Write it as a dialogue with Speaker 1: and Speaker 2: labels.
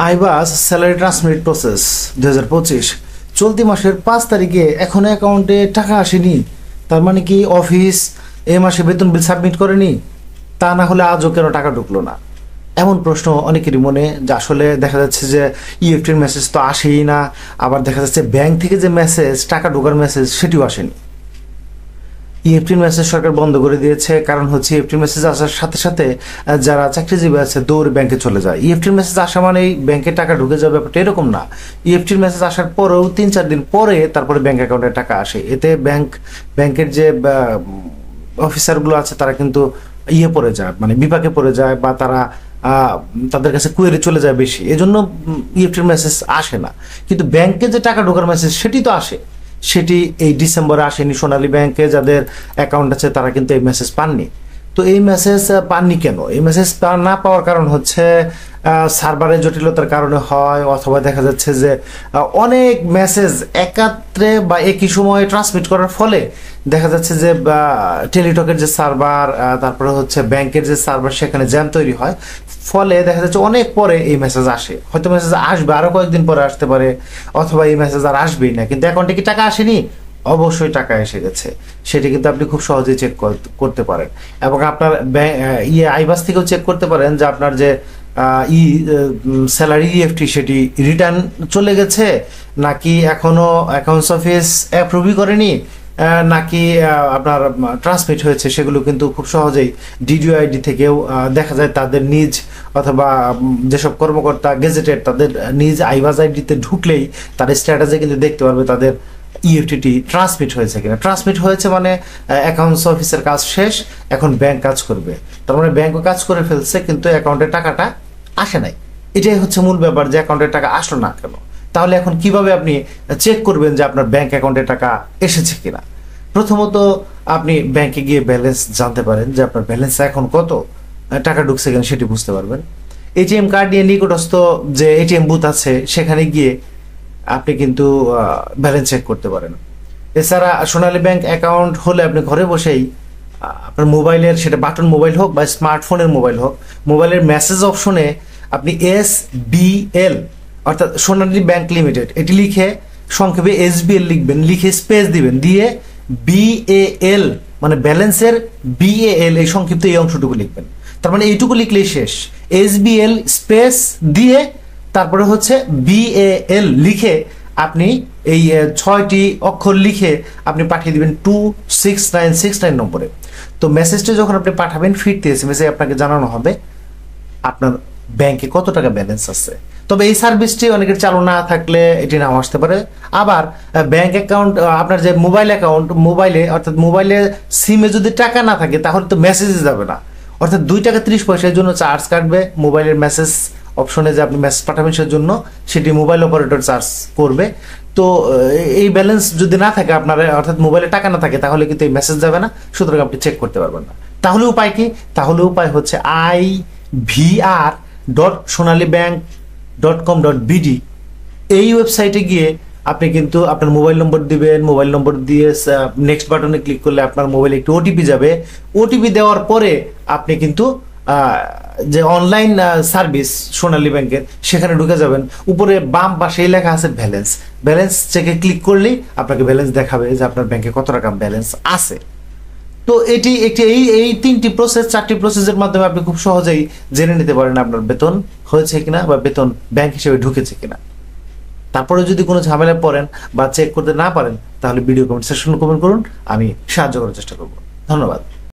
Speaker 1: আইবাস salary transmit process 2025 চলতি মাসের 5 তারিখে এখনো অ্যাকাউন্টে টাকা আসেনি। তার মানে কি অফিস এই মাসে বেতন বিল সাবমিট করেনি? তা না হলে আজও কেন টাকা ঢুকলো না? এমন প্রশ্ন অনেকেরই মনে, যে আসলে দেখা যাচ্ছে যে ইএফটির মেসেজ তো আসেই না, আবার দেখা যাচ্ছে ব্যাংক থেকে যে মেসেজ, টাকা ঢোকার মেসেজ, সেটিও আসেনি। ইএফটির মেসেজ সরকার বন্ধ করে দিয়েছে, কারণ হচ্ছে ইএফটির মেসেজ আসার সাথে সাথে যারা চাকরিজীবী আছে দৌড়ে ব্যাংকে চলে যায়। ইএফটির মেসেজ আসা মানেই ব্যাংকে টাকা ঢুকে যাবে, ব্যাপারটা এরকম না। ইএফটির মেসেজ আসার পরেও 3-4 দিন পরে তারপরে ব্যাংক অ্যাকাউন্টে টাকা আসে। এতে ব্যাংকের যে অফিসারগুলো আছে তারা কিন্তু পড়ে যায়, মানে বিপাকে পড়ে যায়, বা তারা তাদের কাছে কুয়েরি চলে যায় বেশি, এজন্য ইএফটির মেসেজ আসে না। কিন্তু ব্যাংকে যে টাকা ঢোকার মেসেজ সেটি তো আসে। সেটি এই ডিসেম্বরে আসেনি। সোনালী ব্যাংকে যাদের অ্যাকাউন্ট আছে তারা কিন্তু এই মেসেজ পাননি। তো এই মেসেজ পাননি কেন? এই মেসেজ না পাওয়ার কারণ হচ্ছে সার্ভারের জটিলতার কারণে হয়, অথবা দেখা যাচ্ছে যে অনেক মেসেজ একাত্রে বা একই সময়ে ট্রান্সমিট করার ফলে দেখা যাচ্ছে যে টেলিটকের যে সার্ভার, তারপরে হচ্ছে ব্যাংকের যে সার্ভার, সেখানে জ্যাম তৈরি হয়। ফলে দেখা যাচ্ছে অনেক পরে এই মেসেজ আসে। হয়তো মেসেজ আসবে আরো কয়েকদিন পরে আসতে পারে, অথবা এই মেসেজ আর আসবেই না। কিন্তু অ্যাকাউন্টে কি টাকা আসেনি? অবশ্যই টাকা এসে গেছে। সেটি কিন্তু আপনি খুব সহজেই চেক করতে পারেন, এবং আপনার আইবাস থেকেও চেক করতে পারেন যে আপনার যে স্যালারি ইএফটি সেটি রিটার্ন চলে গেছে, নাকি এখনো অ্যাকাউন্টস অফিস অ্যাপ্রুভই করেনি, নাকি আপনার ট্রান্সমিট হয়েছে। সেগুলো কিন্তু খুব সহজেই ডিডিওআইডি থেকেও দেখা যায়। তাদের নিজ অথবা যেসব কর্মকর্তা গেজেটেড তাদের নিজ আইবাস আইডিতে ঢুকলেই তার স্ট্যাটাসে কিন্তু দেখতে পারবে তাদের ইএফটিটি ট্রান্সমিট হয়েছে কিনা। ট্রান্সমিট হয়েছে মানে অ্যাকাউন্টস অফিসের কাজ শেষ, এখন ব্যাংক কাজ করবে। তার মানে ব্যাংকও কাজ করে ফেলছে, কিন্তু অ্যাকাউন্টের টাকাটা আসে নাই। এটাই হচ্ছে মূল ব্যাপার, যে অ্যাকাউন্টের টাকা আসলো না কেন। তাহলে এখন কিভাবে আপনি চেক করবেন যে আপনার ব্যাংক অ্যাকাউন্টে টাকা এসেছে কিনা? প্রথমত আপনি ব্যাংকে গিয়ে ব্যালেন্স জানতে পারেন, যে আপনার ব্যালেন্স এখন কত, টাকা ঢুকছে কিনা সেটি বুঝতে পারবেন। এটিএম কার্ড নিয়ে নিকটস্থ যে এটিএম বুথ আছে সেখানে গিয়ে আপনি কিন্তু ব্যালেন্স চেক করতে পারেন। এছাড়া সোনালী ব্যাংক অ্যাকাউন্ট হলে আপনি ঘরে বসেই আপনার মোবাইলের, সেটা বাটন মোবাইল হোক বা স্মার্টফোনের মোবাইল হোক, মোবাইলের মেসেজ অপশনে আপনি SBL অর্থাৎ সোনালী ব্যাংক লিমিটেড এটি লিখে সংক্ষেপে SBL লিখবেন, লিখে স্পেস দিবেন, দিয়ে BAL মানে ব্যালেন্সের BAL এই সংক্ষিপ্ত এই অংশটুকু লিখবেন। তার মানে এইটুকু লিখলেই শেষ। SBL স্পেস দিয়ে তারপরে হচ্ছে BAL লিখে আপনি এই 6টি অক্ষর লিখে আপনি পাঠিয়ে দিবেন 26969 নম্বরে। তো মেসেজটা যখন আপনি পাঠাবেন, ফিরতে এসএমএসে আপনাকে জানানো হবে আপনার ব্যাংকে কত টাকা ব্যালেন্স আছে। তবে এই সার্ভিসটি অনেকের চালু না থাকলে এটি নাও আসতে পারে। আবার ব্যাংক অ্যাকাউন্ট, আপনার যে মোবাইল অ্যাকাউন্ট, মোবাইলে অর্থাৎ মোবাইলে সিমে যদি টাকা না থাকে তাহলে তো মেসেজে যাবে না, অর্থাৎ 2 টাকা 30 পয়সার জন্য চার্জ কাটবে। মোবাইলের মেসেজ অপশনে যে আপনি মেসেজ পাঠাবেন সেজন্য সেটি মোবাইল অপারেটর চার্জ করবে। তো এই ব্যালেন্স যদি না থাকে আপনার, অর্থাৎ মোবাইলে টাকা না থাকে, তাহলে কিন্তু এই মেসেজ যাবে না, সুতরাং আপনি চেক করতে পারবেন না। তাহলে উপায় কি? তাহলে উপায় হচ্ছে ivr.sonalibank.com.bd এই ওয়েবসাইটে গিয়ে আপনি কিন্তু আপনার মোবাইল নম্বর দিবেন। মোবাইল নম্বর দিয়ে নেক্সট বাটনে ক্লিক করলে আপনার মোবাইলে একটি ওটিপি যাবে। ওটিপি দেওয়ার পরে আপনি কিন্তু যে অনলাইন সার্ভিস সোনালী ব্যাংকের, সেখানে ঢুকে যাবেন। উপরে বাম পাশেই লেখা আছে ব্যালেন্স। ব্যালেন্স চেকে ক্লিক করলেই আপনাকে ব্যালেন্স দেখাবে যে আপনার ব্যাংকে কত টাকা ব্যালেন্স আছে। তো এটি একটি এই 3টি প্রসেস, 4টি প্রসেসের মাধ্যমে আপনি খুব সহজেই জেনে নিতে পারেন আপনার বেতন হয়েছে কিনা বা বেতন ব্যাংক হিসেবে ঢুকেছে কিনা। তারপরে যদি কোনো ঝামেলায় পড়েন বা চেক করতে না পারেন, তাহলে ভিডিও কমেন্ট সেকশনে কমেন্ট করুন, আমি সাহায্য করার চেষ্টা করব। ধন্যবাদ।